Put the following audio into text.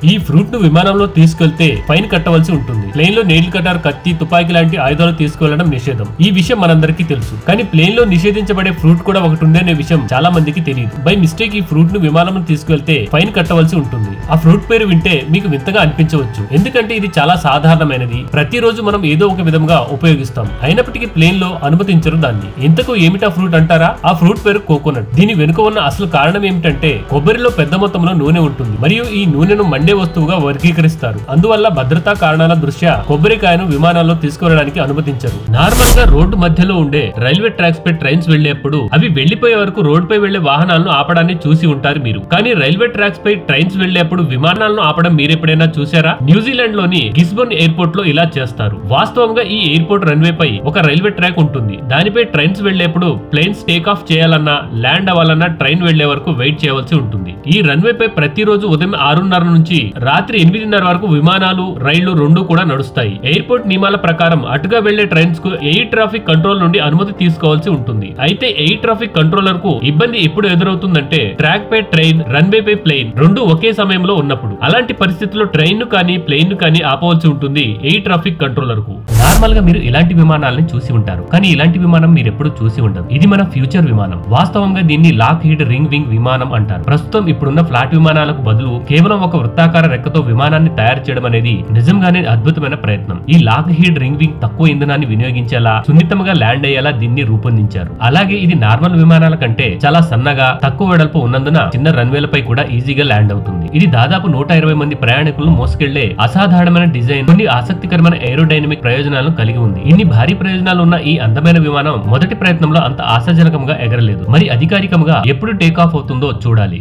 ఈ ఫ్రూట్ ను విమానంలో తీసుకెళ్తే ఫైన్ కట్టవలసి ఉంటుంది. ప్లేన్ లో నెయిల్ కటర్, కత్తి, తుపాకీ లాంటి ఆయుధాలు తీసుకెళ్లడం నిషేధం. ఈ విషయం మనందరికీ తెలుసు. కానీ ప్లేన్ లో నిషేధించబడే ఫ్రూట్ కూడా ఒకటి ఉందనే విషయం చాలా మందికి తెలియదు. బై మిస్టేక్ ఈ ఫ్రూట్ ను విమానంలో తీసుకెళ్తే ఫైన్ కట్టవలసి ఉంటుంది. ఆ ఫ్రూట్ పేరు వింటే మీకు వింతగా అనిపించవచ్చు. ఎందుకంటే ఇది చాలా సాధారణమైనది. ప్రతిరోజు మనం ఏదో ఒక విధంగా ఉపయోగిస్తాం. అయినప్పటికీ ప్లేన్ లో అనుమతించరు దాన్ని. ఇంతకు ఏమిటా ఫ్రూట్ అంటారా? ఆ ఫ్రూట్ పేరు కోకోనట్. దీని వెనుక ఉన్న అసలు కారణం ఏమిటంటే కొబ్బరిలో పెద్ద మొత్తంలో నూనె ఉంటుంది మరియు ఈ నూనెను మండే వస్తువుగా వర్గీకరిస్తారు. అందువల్ల భద్రతా కారణాల దృష్ట్యా కొబ్బరికాయను విమానాల్లో తీసుకువెళ్ళడానికి అనుమతించరు. నార్మల్ గా రోడ్డు మధ్యలో ఉండే రైల్వే ట్రాక్స్ పై ట్రైన్స్ వెళ్లేప్పుడు అవి వెళ్లిపోయే వరకు రోడ్ పై వెళ్లే వాహనాలను ఆపడాన్ని చూసి ఉంటారు మీరు. కానీ రైల్వే ట్రాక్స్ పై ట్రైన్స్ వెళ్లేప్పుడు విమానాలను ఆపడం మీరెప్పుడైనా చూసారా? న్యూజిలాండ్ లోని గిస్బోర్న్ ఎయిర్పోర్ట్ లో ఇలా చేస్తారు. వాస్తవంగా ఈ ఎయిర్పోర్ట్ రన్వే పై ఒక రైల్వే ట్రాక్ ఉంటుంది. దానిపై ట్రైన్స్ వెళ్లేప్పుడు ప్లేన్స్ టేక్ ఆఫ్ చేయాలన్నా ల్యాండ్ అవ్వాలన్నా ట్రైన్ వెళ్లే వరకు వెయిట్ చేయవలసి ఉంటుంది. ఈ రన్వే పై ప్రతిరోజు ఉదయం 6:30 నుంచి రాత్రి 8:30 వరకు విమానాలు, రైళ్లు రెండూ కూడా నడుస్తాయి. ఎయిర్పోర్ట్ నియమాల ప్రకారం అటుగా వెళ్లే ట్రైన్స్ కు ఎయిర్ ట్రాఫిక్ కంట్రోల్ నుండి అనుమతి తీసుకోవాల్సి ఉంటుంది. అయితే ఎయిర్ ట్రాఫిక్ కంట్రోలర్ కు ఇబ్బంది ఎప్పుడు ఎదురవుతుందంటే ట్రాక్ పై ట్రైన్, రన్వే పై ప్లేన్ రెండు ఒకే సమయంలో ఉన్నప్పుడు. అలాంటి పరిస్థితుల్లో ట్రైన్ ను కానీ ప్లేన్ ను కానీ ఆపవలసి ఉంటుంది ఎయిర్ ట్రాఫిక్ కంట్రోలర్ కు. నార్మల్ గా మీరు ఇలాంటి విమానాలను చూసి ఉంటారు. కానీ ఇలాంటి విమానం మీరు ఎప్పుడు చూసి ఉండదు. ఇది మన ఫ్యూచర్ విమానం. వాస్తవంగా దీన్ని లాక్హీడ్ రింగ్ వింగ్ విమానం అంటారు. ప్రస్తుతం ఇప్పుడున్న ఫ్లాట్ విమానాలకు బదులు కేవలం ఒక వృత్తాకార రెక్కతో విమానాన్ని తయారు చేయడం అనేది నిజంగానే అద్భుతమైన ప్రయత్నం. ఈ లాక్హీడ్ రింగ్ వింగ్ తక్కువ ఇంధనాన్ని వినియోగించేలా, సున్నితంగా ల్యాండ్ అయ్యేలా దీన్ని రూపొందించారు. అలాగే ఇది నార్మల్ విమానాల కంటే చాలా సన్నగా, తక్కువ వెడల్పు ఉన్నందున చిన్న రన్వేలపై కూడా ఈజీగా ల్యాండ్ అవుతుంది. ఇది దాదాపు 120 మంది ప్రయాణికులను మోసుకెళ్లే అసాధారణమైన డిజైన్, కొన్ని ఆసక్తికరమైన ఏరోడైనమిక్ ప్రయోజనాలను కలిగి ఉంది. ఇన్ని భారీ ప్రయోజనాలు ఉన్న ఈ అందమైన విమానం మొదటి ప్రయత్నంలో అంత ఆశాజనకంగా ఎగరలేదు. మరి అధికారికంగా ఎప్పుడు టేక్ ఆఫ్ అవుతుందో చూడాలి.